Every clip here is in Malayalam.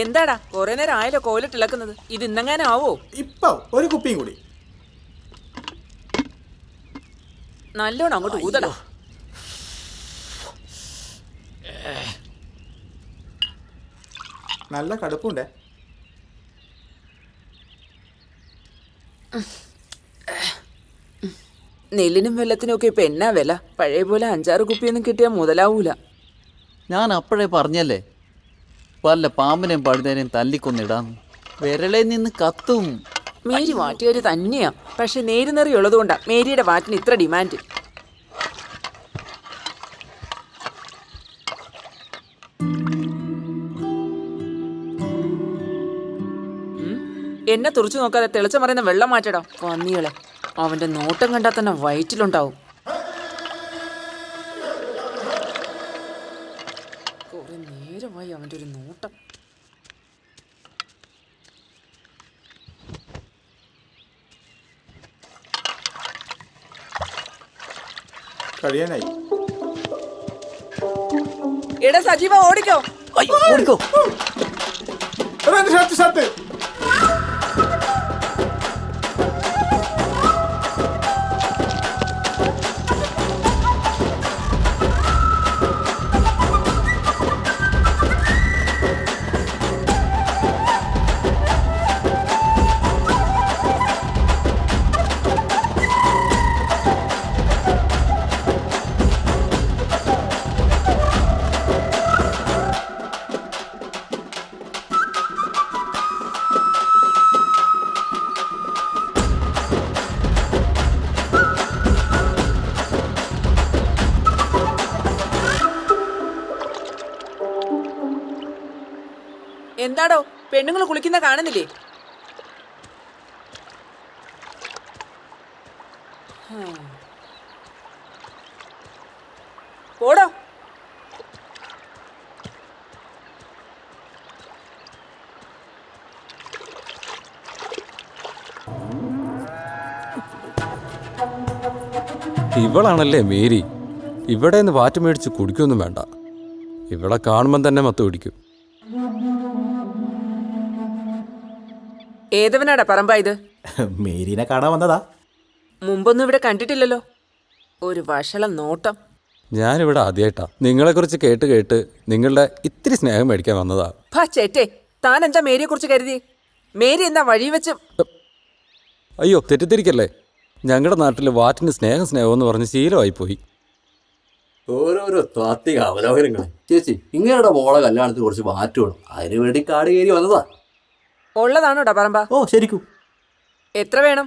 എന്താടാ കുറെ നേരം ആയാലോ കോലിട്ടിളക്കുന്നത്? ഇത് ഇന്നെങ്ങാനും ആവോ? ഇപ്പൊ ഒരു കുപ്പിയും കൂടി. നല്ലോണം അങ്ങോട്ട് ഊതടാ. നല്ല കടുപ്പുണ്ടേ. നെല്ലിനും വെള്ളത്തിനും ഒക്കെ ഇപ്പൊ എന്നാ വില? പഴയ പോലെ 5-6 കുപ്പിയൊന്നും കിട്ടിയാൽ മുതലാവൂല. ഞാൻ അപ്പോഴേ പറഞ്ഞല്ലേ വല്ല പാമ്പിനെയും പഴുതേനെയും തല്ലിക്കൊന്നിടാന്ന്. വിരളെ നിന്ന് കത്തും. മേരി വാറ്റിയൊരു തന്നെയാ. പക്ഷെ നേരുനെറി ഉള്ളതുകൊണ്ടാ മേരിയുടെ വാറ്റിന് ഇത്ര ഡിമാൻഡ്. എന്നെ തുറച്ചു നോക്കാതെ തിളച്ച മറിയുന്ന വെള്ളം മാറ്റടാ പന്നികളെ. അവന്റെ നോട്ടം കണ്ടാൽ തന്നെ വയറ്റിലുണ്ടാവും. കുറെ നേരമായി അവന്റെ ഒരു നോട്ടം. കഴിയാനായി. എടാ സജീവ ഓടിക്കോ. ഓടിക്കോ. എന്താടോ പെണ്ണുങ്ങൾ കുളിക്കുന്ന കാണുന്നില്ലേ? ഓടോ. ഇവളാണല്ലേ മേരി. ഇവിടെ നിന്ന് വാറ്റ് മേടിച്ച് കുടിക്കൊന്നും വേണ്ട. ഇവിടെ കാണുമ്പം തന്നെ മത്ത് പിടിക്കും. ഏതവനാടാ പറമ്പ ഇത്? മേരിനെ കാണാൻ വന്നതാ. മുമ്പൊന്നും ഇവിടെ കണ്ടിട്ടില്ലല്ലോ. ഒരു വഷള നോട്ടം. ഞാനിവിടെ ആദ്യമായിട്ടാ നിങ്ങളെക്കുറിച്ച് കേട്ട് കേട്ട് നിങ്ങളുടെ ഇത്തിരി സ്നേഹം മേടിക്കാൻ വന്നതാ. ചേട്ടേ, താൻ എന്താ മേരിയെ കുറിച്ച് കരുതി? മേരി എന്താ വഴി വെച്ച്? അയ്യോ തെറ്റിദ്ധരിക്കല്ലേ. ഞങ്ങളുടെ നാട്ടിൽ വാറ്റിന് സ്നേഹം എന്ന് പറഞ്ഞ് ശീലമായിപ്പോയി. ഓരോരോ താത്വിക അവലോകനങ്ങൾ. ചേച്ചി, ഇങ്ങനെയുടെ മോളെ കല്യാണത്തിന് കുറച്ച് വാറ്റ് വേണം. അതിനു വേണ്ടി കാട് കയറി വന്നതാ. ഉള്ളതാണോടാ പറമ്പ? ഓ ശരിക്കും. എത്ര വേണം?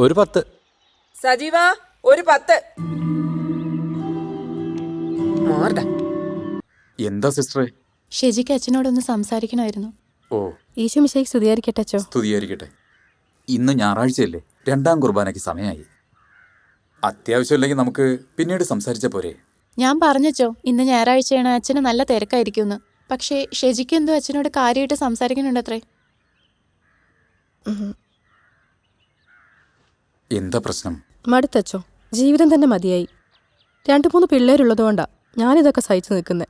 ഒരു 10. സജീവ ഒരു 10. എന്താ സിസ്റ്ററെ? ഷെജിക്ക് അച്ഛനോടൊന്ന് സംസാരിക്കണമായിരുന്നു. ഓ, ഈശോ മിശിഹായ്ക്ക് സ്തുതിയായിരിക്കട്ടെ അച്ചോ. സ്തുതിയായിരിക്കട്ടെ. ഇന്ന് ഞായറാഴ്ചയല്ലേ, 2ാം കുർബാനയ്ക്ക് സമയമായി. അത്യാവശ്യമില്ലെങ്കിൽ നമുക്ക് പിന്നീട് സംസാരിച്ച പോരെ? ഞാൻ പറഞ്ഞച്ചോ ഇന്ന് ഞായറാഴ്ചയാണ്, അച്ഛന് നല്ല തിരക്കായിരിക്കുമെന്ന്. പക്ഷേ ഷെജിക്ക് എന്തോ അച്ഛനോട് കാര്യമായിട്ട് സംസാരിക്കുന്നുണ്ടത്രേ. എന്താ പ്രശ്നം? മടുത്തച്ചോ, ജീവിതം തന്നെ മതിയായി. 2-3 പിള്ളേരുള്ളതുകൊണ്ടാ ഞാനിതൊക്കെ സഹിച്ചു നിൽക്കുന്നത്.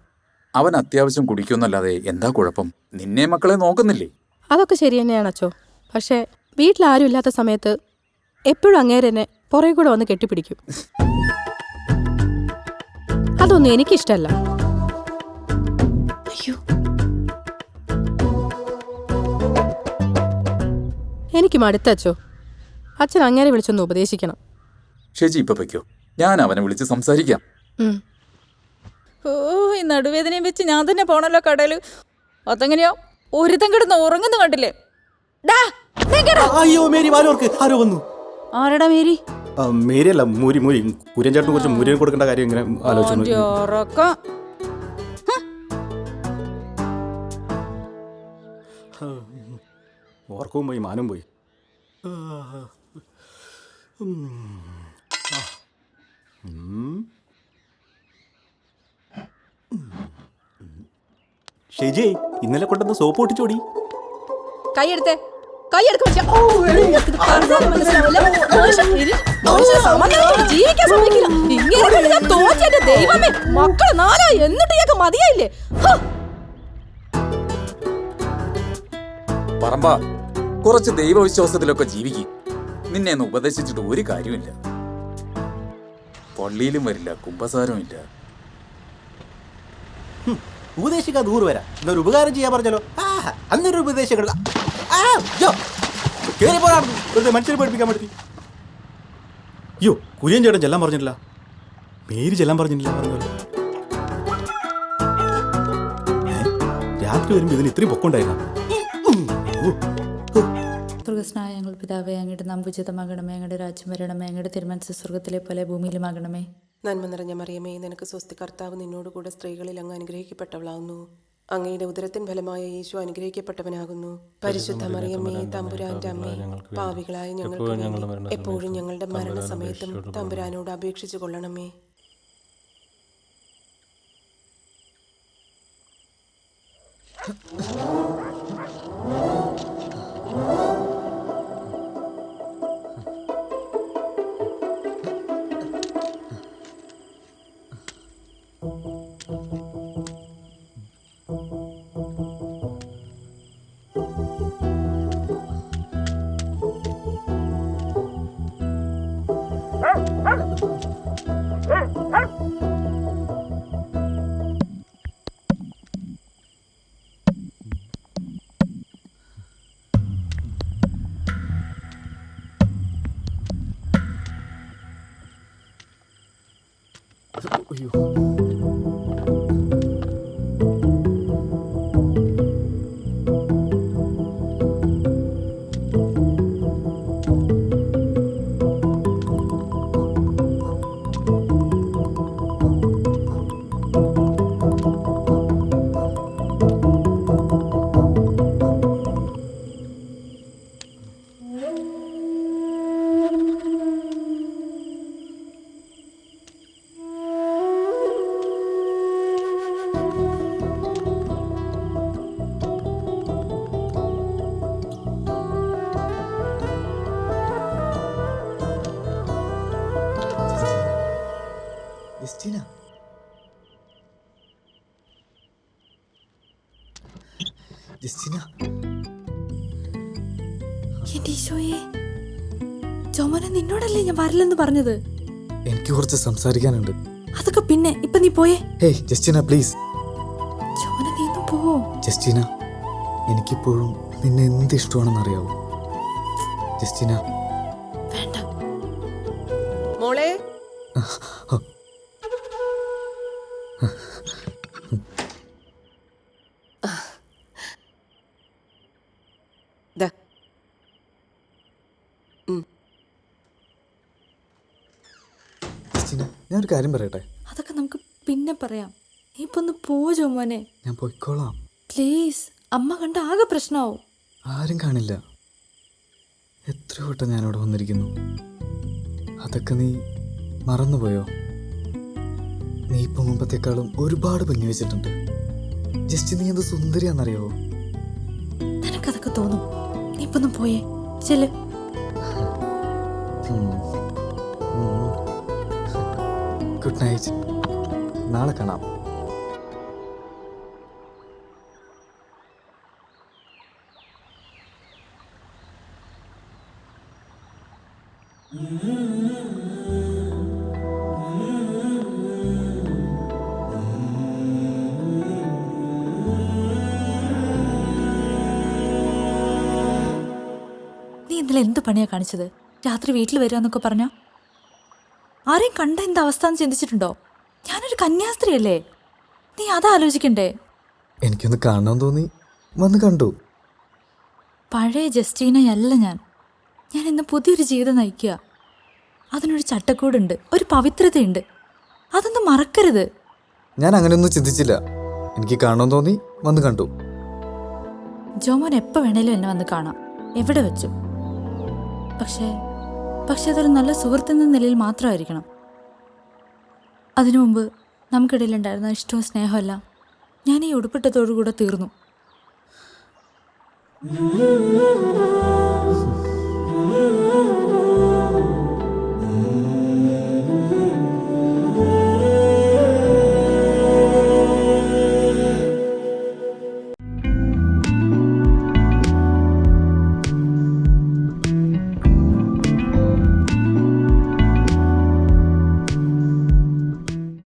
അവൻ അത്യാവശ്യം കുടിക്കുമെന്നല്ലാതെ എന്താ കുഴപ്പം? നിന്നെ മക്കളെ നോക്കുന്നില്ലേ? അതൊക്കെ ശരി തന്നെയാണ് അച്ചോ. പക്ഷേ വീട്ടിലാരും ഇല്ലാത്ത സമയത്ത് എപ്പോഴും അങ്ങേരെന്നെ പുറകെ കൂടെ വന്ന് കെട്ടിപ്പിടിക്കും. അതൊന്നും എനിക്കിഷ്ടല്ല. അയ്യോ, എനിക്ക് മടുത്തച്ചോ. അച്ഛൻ അങ്ങേരെ വിളിച്ചൊന്ന് ഉപദേശിക്കണം. ഷെജി ഇപ്പൊ വയ്ക്കോ, ഞാൻ അവനെ വിളിച്ച് സംസാരിക്കാം. ഓ, ഈ നടുവേദനയും വെച്ച് ഞാൻ തന്നെ പോണല്ലോ കടയില്. അതെങ്ങനെയോ ഒരുത്തം കിടന്ന് ഉറങ്ങുന്നു കണ്ടില്ലേ? അയ്യോ മേരി, വാലോർക്ക് ആരോ വന്നു. ആരടാ മേരി? മേരിയല്ല, മൂരി. കുര്യൻചേട്ടന് കുറച്ച് മുരിയൻ കൊടുക്കേണ്ട കാര്യം ഇങ്ങനെ ആലോചിച്ചു. ഓർക്കവും പോയി, മാനും പോയി. ഷെജി, ഇന്നലെ കൊണ്ടുവന്ന സോപ്പ് പൊട്ടിച്ചോടി. കൈയെടുത്തേ. മക്കള് 4 എന്നിട്ട് മതിയായില്ലേ? പറമ്പ കുറച്ച് ദൈവവിശ്വാസത്തിലൊക്കെ ജീവിക്കും. നിന്നെ ഒന്ന് ഉപദേശിച്ചിട്ട് ഒരു കാര്യമില്ല. പള്ളിയിലും വരില്ല, കുമ്പസാരവും ഇല്ല. ഉപദേശിക്കാൻ ദൂർ വരാം, എന്നൊരു ഉപകാരം ചെയ്യാൻ പറഞ്ഞല്ലോ. അന്നൊരു ഉപദേശങ്ങൾ മനുഷ്യരെ പഠിപ്പിക്കാൻ പറ്റി. അയ്യോ, കുര്യൻ ചേട്ടൻ ചെല്ലാൻ പറഞ്ഞിട്ടില്ല, പേര് ചെല്ലാൻ പറഞ്ഞിട്ടില്ല. രാത്രി വരുമ്പോൾ ഇതിന് ഇത്രയും പൊക്കമുണ്ടായിരുന്നു. സ്വർഗസ്നായ ഞങ്ങൾ പിതാവേ, അങ്ങയുടെ നാം ഉചിതമാകണമേ, അങ്ങയുടെ രാജ്യം വരണമേ, അങ്ങയുടെ തിരുമനസ്സ് സ്വർഗത്തിലെ പോലെ ഭൂമിയിലുമാകണമേ. നന്മ നിറഞ്ഞ മറിയമേ, നിനക്ക് സ്വസ്തി, കർത്താവ് നിന്നോടുകൂടെ സ്ത്രീകളിൽ അങ്ങ് അനുഗ്രഹിക്കപ്പെട്ടവളാവുന്നു. അങ്ങയുടെ ഉദരത്തിൻ ഫലമായ യേശു അനുഗ്രഹിക്കപ്പെട്ടവനാകുന്നു. പരിശുദ്ധ മറിയമ്മേ, തമ്പുരാന്റെ അമ്മേ, പാപികളായ ഞങ്ങൾക്ക് വേണ്ടി എപ്പോഴും ഞങ്ങളുടെ മരണസമയത്തും തമ്പുരാനോട് അപേക്ഷിച്ചു കൊള്ളണമേ. എന്റെ ഈശോയെ, ജോമോനെ നിന്നോടല്ലേ ഞാൻ വരില്ലെന്ന് പറഞ്ഞത്? എനിക്ക് കുറച്ച് സംസാരിക്കാനുണ്ട്. അതൊക്കെ പിന്നെ, ഇപ്പൊ നീ പോയേ. Hey Justina, please. ജോമോനെ നീ ഒന്ന് പോ. ജസ്റ്റിന, എനിക്കിപ്പോഴും നിന്നെ എന്ത് ഇഷ്ടമാണെന്ന് അറിയാവോ? ജസ്റ്റിന. വേണ്ട മോളെ. ഞാനൊരു കാര്യം പറയട്ടെ? അതൊക്കെ നമുക്ക് പിന്നെ പറയാം. നീ ഇപ്പൊ ഒന്ന് പോ ജോമോനെ. ഞാൻ പോയിക്കോളാം. പ്ലീസ്, അമ്മ കണ്ട ആകെ പ്രശ്നമാവും. ആരും കാണില്ല. എത്ര വട്ടം ഞാനിവിടെ വന്നിരിക്കുന്നു. അതൊക്കെ നീ മറന്നുപോയോ? നീ ഇപ്പൊ മുമ്പത്തെക്കാളും ഒരുപാട് ഭംഗി വെച്ചിട്ടുണ്ട്. ജസ്റ്റ് നീ എന്ത് സുന്ദരിയാണെന്നറിയാവോ? നിനക്കതൊക്കെ തോന്നും. നീ ഇപ്പൊ ഒന്ന് പോയേ. ചെല്ല്. Good night. നാളെ കാണാം. നീ ഇന്നലെ എന്ത് പണിയാ കാണിച്ചത്? രാത്രി വീട്ടിൽ വരിക പറഞ്ഞ ആരെയും കണ്ട എന്താ അവസ്ഥ എന്ന് ചിന്തിച്ചിട്ടുണ്ടോ? ഞാനൊരു കന്യാസ്ത്രീയല്ലേ, നീ അതാ ആലോചിക്കണ്ടേ? എനിക്കൊന്ന് കാണാൻ തോന്നി, വന്ന് കണ്ടു. പഴയ ജസ്റ്റീനയല്ല ഞാൻ. ഇന്ന് പുതിയൊരു ജീവിതം നയിക്കുക. അതിനൊരു ചട്ടക്കൂടുണ്ട്, ഒരു പവിത്രതയുണ്ട്. അതൊന്നും മറക്കരുത്. ഞാൻ അങ്ങനെയൊന്നും ചിന്തിച്ചില്ല. എനിക്ക് കാണാൻ തോന്നി, വന്ന് കണ്ടു. ജോമോൻ എപ്പോൾ വേണേലും എന്നെ വന്ന് കാണാം, എവിടെ വെച്ചു. പക്ഷെ അതൊരു നല്ല സുഹൃത്തെന്ന നിലയിൽ മാത്രമായിരിക്കണം. അതിനു മുമ്പ് നമുക്കിടയിലുണ്ടായിരുന്ന ഇഷ്ടവും സ്നേഹമെല്ലാം ഞാൻ ഈ ഉടുപ്പിട്ടതോടുകൂടെ തീർന്നു.